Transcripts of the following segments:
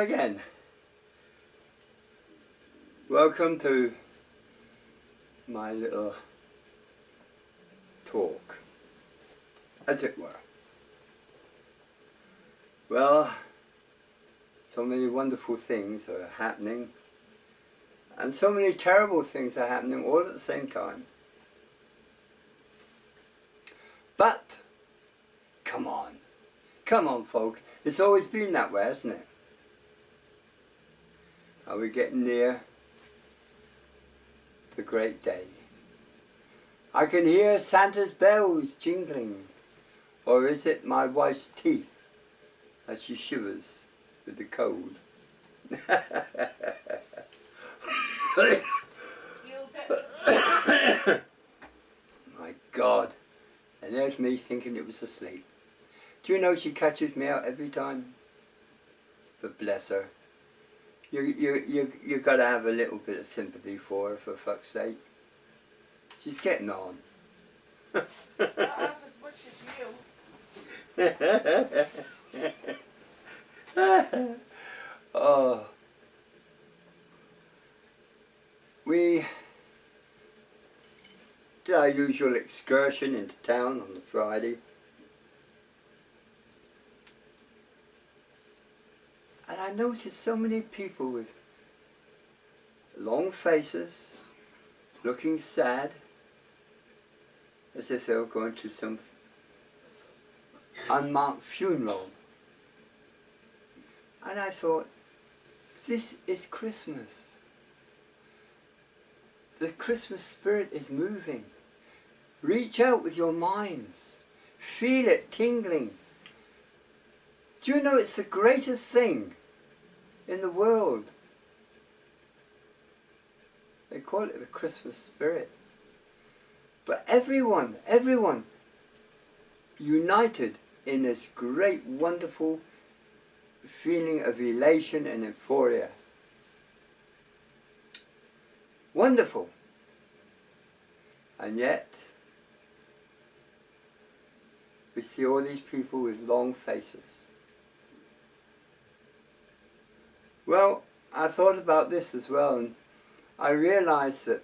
again. Welcome to my little talk, as it were. Well, so many wonderful things are happening, and so many terrible things are happening all at the same time. But, come on folk, it's always been that way, hasn't it? Are we getting near the great day? I can hear Santa's bells jingling, or is it my wife's teeth as she shivers with the cold? My God, and there's me thinking it was asleep. Do you know she catches me out every time? But bless her. You got to have a little bit of sympathy for fuck's sake. She's getting on. Not half as much as you. Oh. We did our usual excursion into town on the Friday. And I noticed so many people with long faces, looking sad, as if they were going to some unmarked funeral. And I thought, this is Christmas. The Christmas spirit is moving. Reach out with your minds. Feel it tingling. Do you know it's the greatest thing in the world? They call it the Christmas spirit. But everyone united in this great, wonderful feeling of elation and euphoria. Wonderful. And yet, we see all these people with long faces. Well, I thought about this as well, and I realized that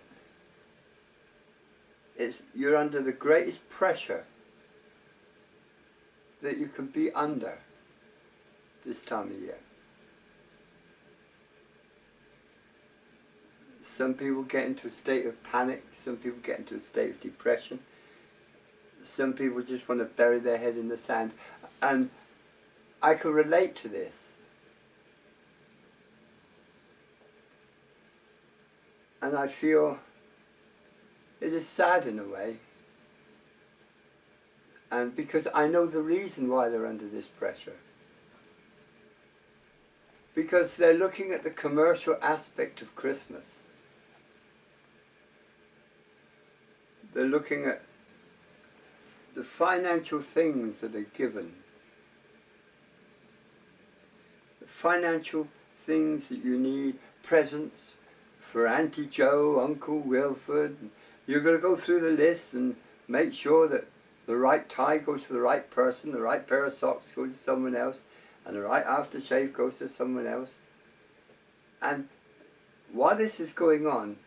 you're under the greatest pressure that you can be under this time of year. Some people get into a state of panic, some people get into a state of depression, some people just want to bury their head in the sand, and I can relate to this. And I feel it is sad in a way, and because I know the reason why they're under this pressure. Because they're looking at the commercial aspect of Christmas. They're looking at the financial things that are given. The financial things that you need, presents for Auntie Jo, Uncle Wilford. You're going to go through the list and make sure that the right tie goes to the right person, the right pair of socks goes to someone else, and the right aftershave goes to someone else. And while this is going on,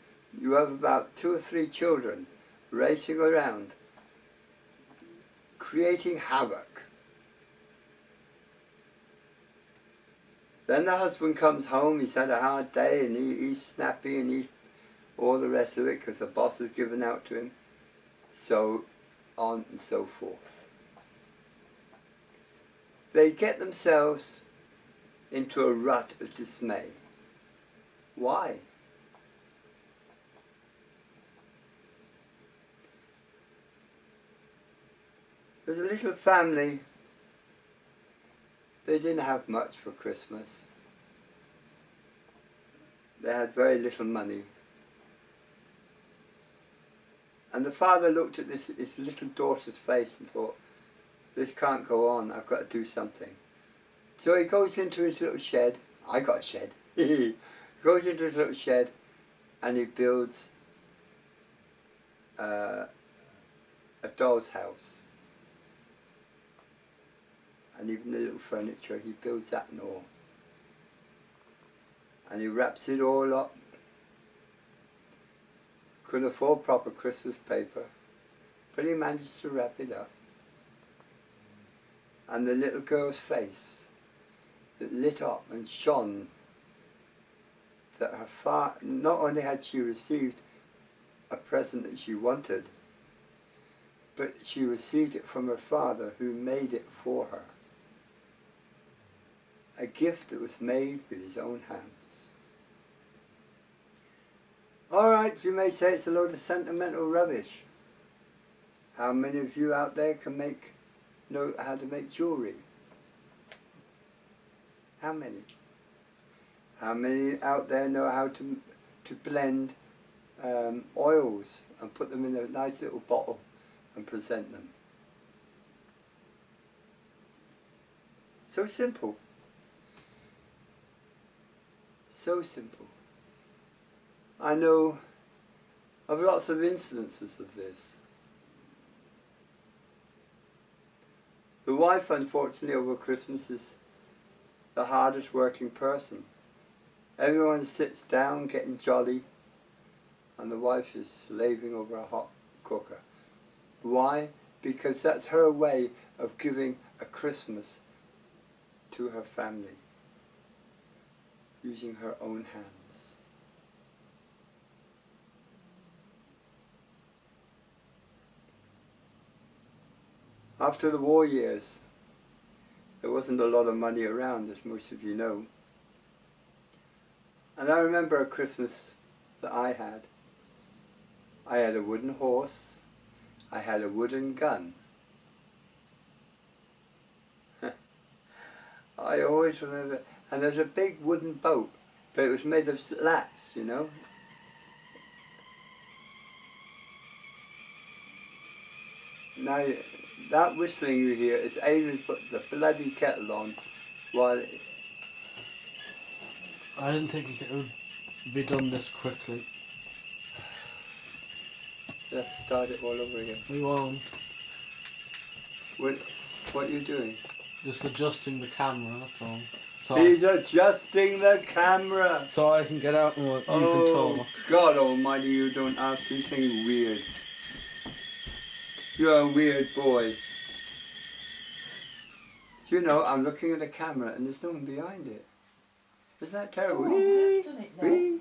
you have about 2 or 3 children racing around, creating havoc. Then the husband comes home, he's had a hard day, and he's snappy, and he's all the rest of it because the boss has given out to him, so on and so forth. They get themselves into a rut of dismay. Why? There's a little family. They didn't have much for Christmas. They had very little money. And the father looked at his little daughter's face and thought, this can't go on, I've got to do something. So he goes into his little shed. I got a shed. He goes into his little shed and he builds a doll's house. And even the little furniture, he builds that and all. and he wraps it all up. Couldn't afford proper Christmas paper, but he managed to wrap it up. And the little girl's face that lit up and shone, that her father, not only had she received a present that she wanted, but she received it from her father who made it for her. A gift that was made with his own hands. Alright, you may say it's a load of sentimental rubbish. How many of you out there can know how to make jewellery? How many? How many out there know how to blend oils and put them in a nice little bottle and present them? So simple. So simple. I know of lots of incidences of this. The wife, unfortunately, over Christmas is the hardest working person. Everyone sits down getting jolly, and the wife is slaving over a hot cooker. Why? Because that's her way of giving a Christmas to her family, using her own hands. After the war years, there wasn't a lot of money around, as most of you know. And I remember a Christmas that I had. I had a wooden horse, I had a wooden gun. I always remember, and there's a big wooden boat, but it was made of slats, you know. Now, that whistling you hear is Adrian put the bloody kettle on while I didn't think it would be done this quickly. let's start it all over again. We won't. What are you doing? Just adjusting the camera, that's all. So, He's adjusting the camera. so I can get out and you can Oh, talk. God almighty, you don't have to think weird. You're a weird boy. You know, I'm looking at the camera and there's no one behind it. Isn't that terrible? Oh, I've done it now. Whee.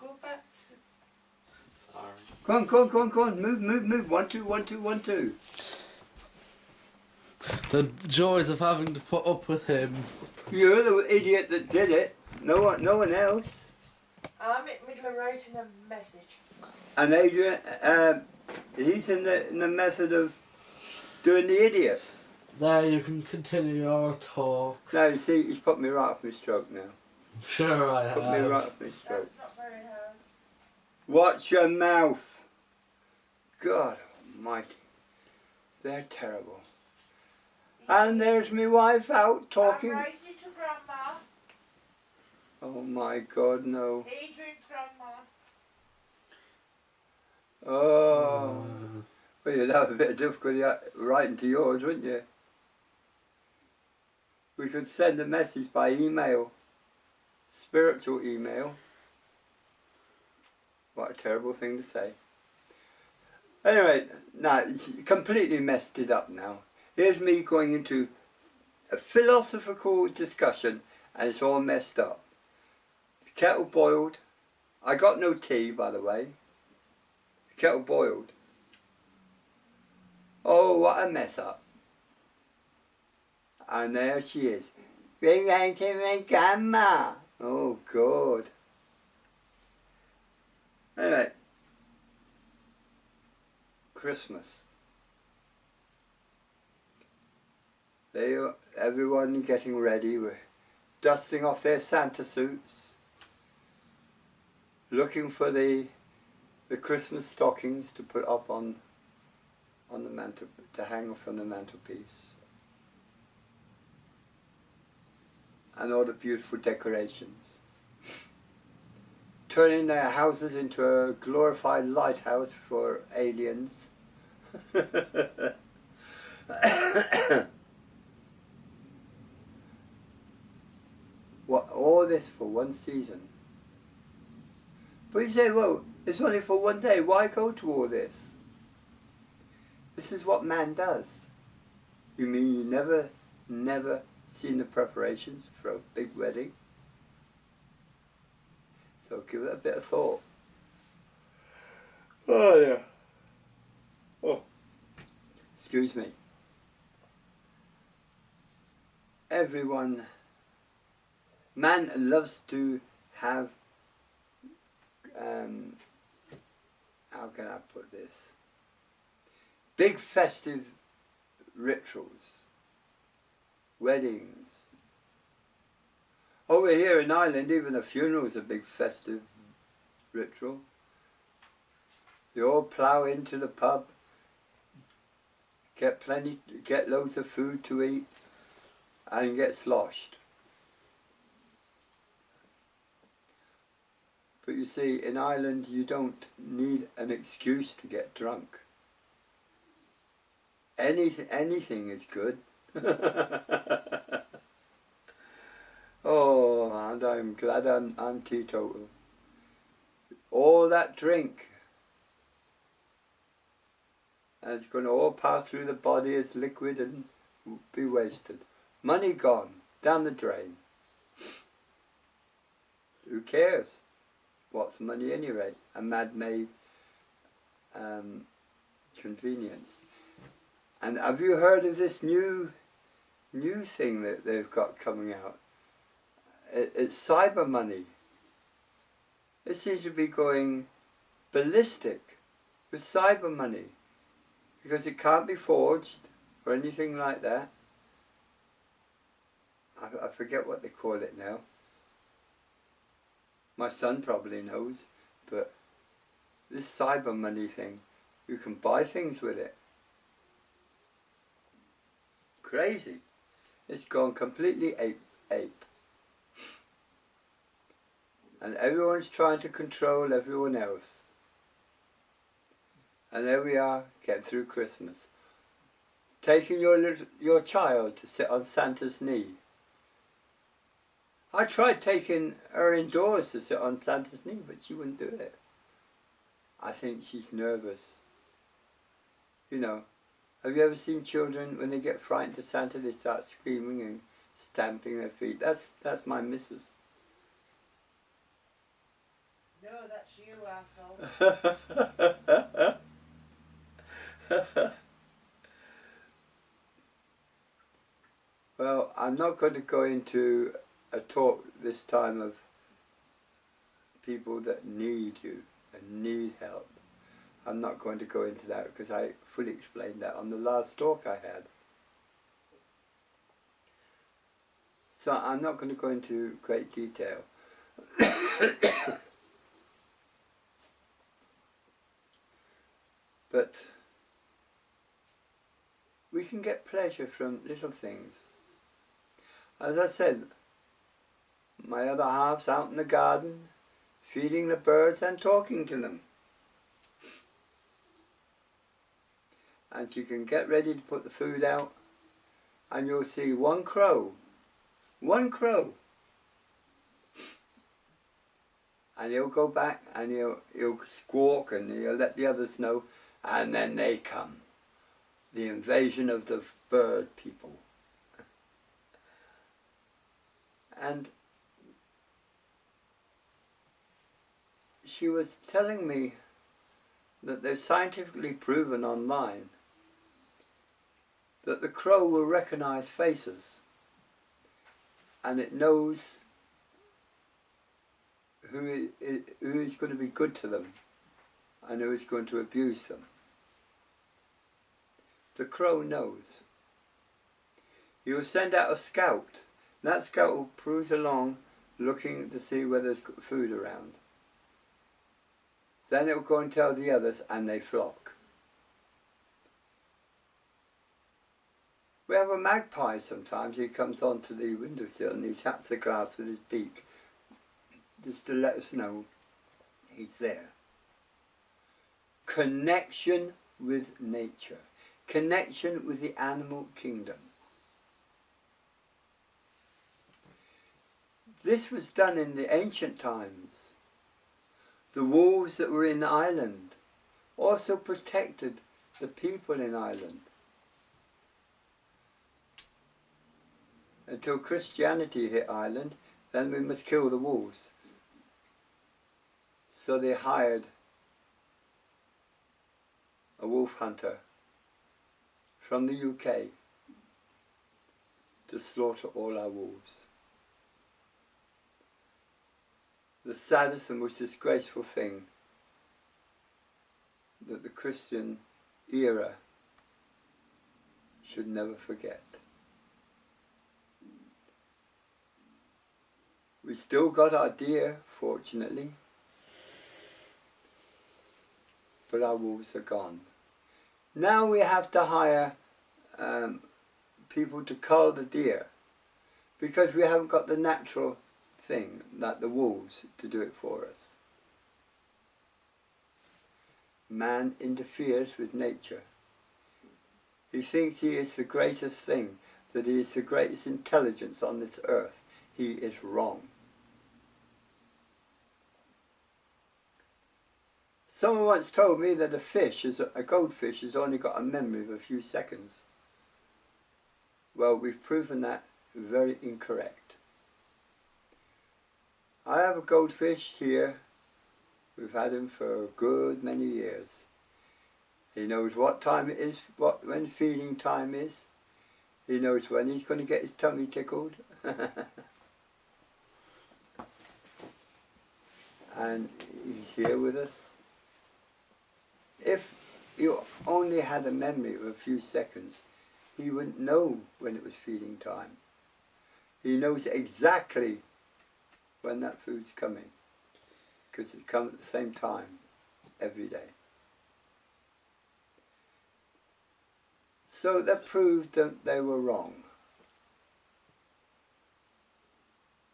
Go back to... Sorry. Go on. Move. 1, 2, 1, 2, 1, 2. The joys of having to put up with him. You're the idiot that did it. No one else. I'm in the middle of writing a message. And Adrian, he's in the method of doing the idiot. There, you can continue your talk. Now you see, he's put me right off my stroke now. Sure I Put me have. right off my stroke. That's not very hard. Watch your mouth. God almighty. They're terrible. And there's my wife out talking. I'm writing to Grandma. Oh my God, no. Adrian's Grandma. Oh. Well, you'd have a bit of difficulty writing to yours, wouldn't you? We could send a message by email. Spiritual email. What a terrible thing to say. Anyway, now, completely messed it up now. Here's me going into a philosophical discussion and it's all messed up. The kettle boiled. I got no tea, by the way. The kettle boiled. Oh, what a mess up. And there she is. We're going to my grandma. Oh, God. Anyway. Christmas. Everyone getting ready. We're dusting off their Santa suits. Looking for the Christmas stockings to put up on the mantle, to hang from the mantelpiece. And all the beautiful decorations. Turning their houses into a glorified lighthouse for aliens. all this for one season. But you say, well, it's only for one day. Why go to all this? This is what man does. You mean you never seen the preparations for a big wedding? So give it a bit of thought. Oh yeah. Oh. Excuse me. Man loves to have, how can I put this? Big festive rituals, weddings. Over here in Ireland, even a funeral is a big festive ritual. You all plough into the pub, get loads of food to eat, and get sloshed. But you see, in Ireland, you don't need an excuse to get drunk. Anything is good. Oh, and I'm glad I'm teetotal. All that drink, and it's going to all pass through the body as liquid and be wasted. Money gone, down the drain. Who cares? What's money anyway? A man-made convenience. And have you heard of this new thing that they've got coming out? It's cyber money. It seems to be going ballistic with cyber money because it can't be forged or anything like that. I forget what they call it now. My son probably knows, but this cyber money thing, you can buy things with it. Crazy. It's gone completely ape. And everyone's trying to control everyone else. And there we are, getting through Christmas. Taking your child to sit on Santa's knee. I tried taking her indoors to sit on Santa's knee, but she wouldn't do it. I think she's nervous. You know, have you ever seen children, when they get frightened of Santa, they start screaming and stamping their feet? That's my missus. No, that's you, asshole. Well, I'm not going to go into a talk this time of people that need you and need help. I'm not going to go into that because I fully explained that on the last talk I had. So I'm not going to go into great detail. But we can get pleasure from little things. As I said, my other half's out in the garden, feeding the birds and talking to them. And she can get ready to put the food out, and you'll see one crow, and he'll go back and he'll squawk and he'll let the others know, and then they come. The invasion of the bird people. And she was telling me that they've scientifically proven online that the crow will recognize faces and it knows who is going to be good to them and who is going to abuse them. The crow knows. You will send out a scout. That scout will cruise along looking to see whether there's food around. Then it will go and tell the others and they flock. We have a magpie sometimes. He comes onto the windowsill and he taps the glass with his beak just to let us know he's there. Connection with nature. Connection with the animal kingdom. This was done in the ancient times. The wolves that were in Ireland also protected the people in Ireland. Until Christianity hit Ireland, then we must kill the wolves. So they hired a wolf hunter from the UK to slaughter all our wolves. The saddest and most disgraceful thing that the Christian era should never forget. We still got our deer, fortunately, but our wolves are gone. Now we have to hire people to cull the deer because we haven't got the natural thing, like the wolves, to do it for us. Man interferes with nature. He thinks he is the greatest thing, that he is the greatest intelligence on this earth. He is wrong. Someone once told me that a goldfish has only got a memory of a few seconds. Well, we've proven that very incorrect. I have a goldfish here. We've had him for a good many years. He knows what time it is, when feeding time is. He knows when he's going to get his tummy tickled. And he's here with us. If you only had a memory of a few seconds, he wouldn't know when it was feeding time. He knows exactly when that food's coming, because it comes at the same time every day. So that proved that they were wrong.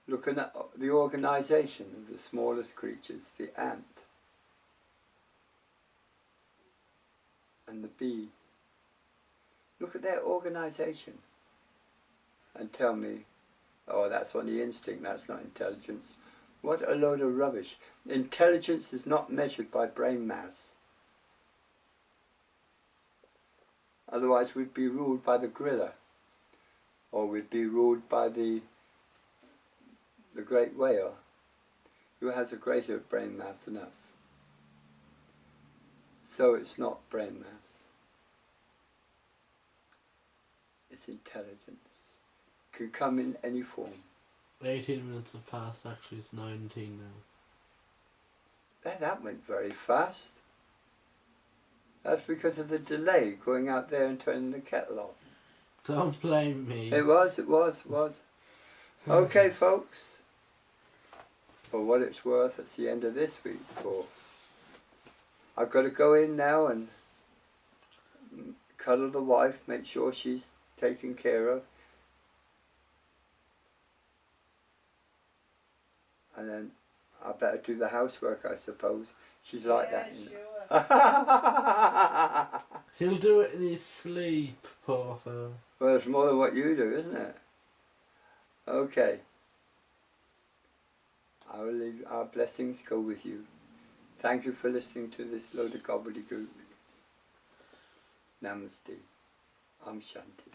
Looking at the organisation of the smallest creatures, the ant and the bee. Look at their organisation and tell me, oh, that's only instinct, that's not intelligence. What a load of rubbish. Intelligence is not measured by brain mass. Otherwise we'd be ruled by the gorilla, or we'd be ruled by the great whale, who has a greater brain mass than us. So it's not brain mass. It's intelligence. Can come in any form. 18 minutes have passed, actually it's 19 now. That went very fast. That's because of the delay going out there and turning the kettle off. Don't blame me. It was. Okay, folks. For what it's worth, it's the end of this week's talk. I've got to go in now and cuddle the wife, make sure she's taken care of. And then I better do the housework, I suppose. She's like Yeah, that. sure. He'll do it in his sleep, poor fellow. Well, it's more than what you do, isn't it? Okay. I will leave. Our blessings go with you. Thank you for listening to this load of gobbledygook. Namaste. Om Shanti.